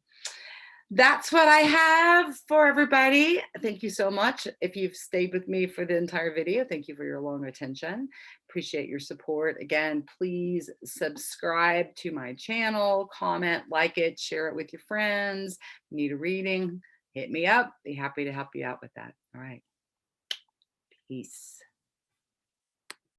that's what I have for everybody. Thank you so much. If you've stayed with me for the entire video, thank you for your long attention. Appreciate your support. Again, please subscribe to my channel, comment, like it, share it with your friends. Need a reading? Hit me up. Be happy to help you out with that. All right. Peace.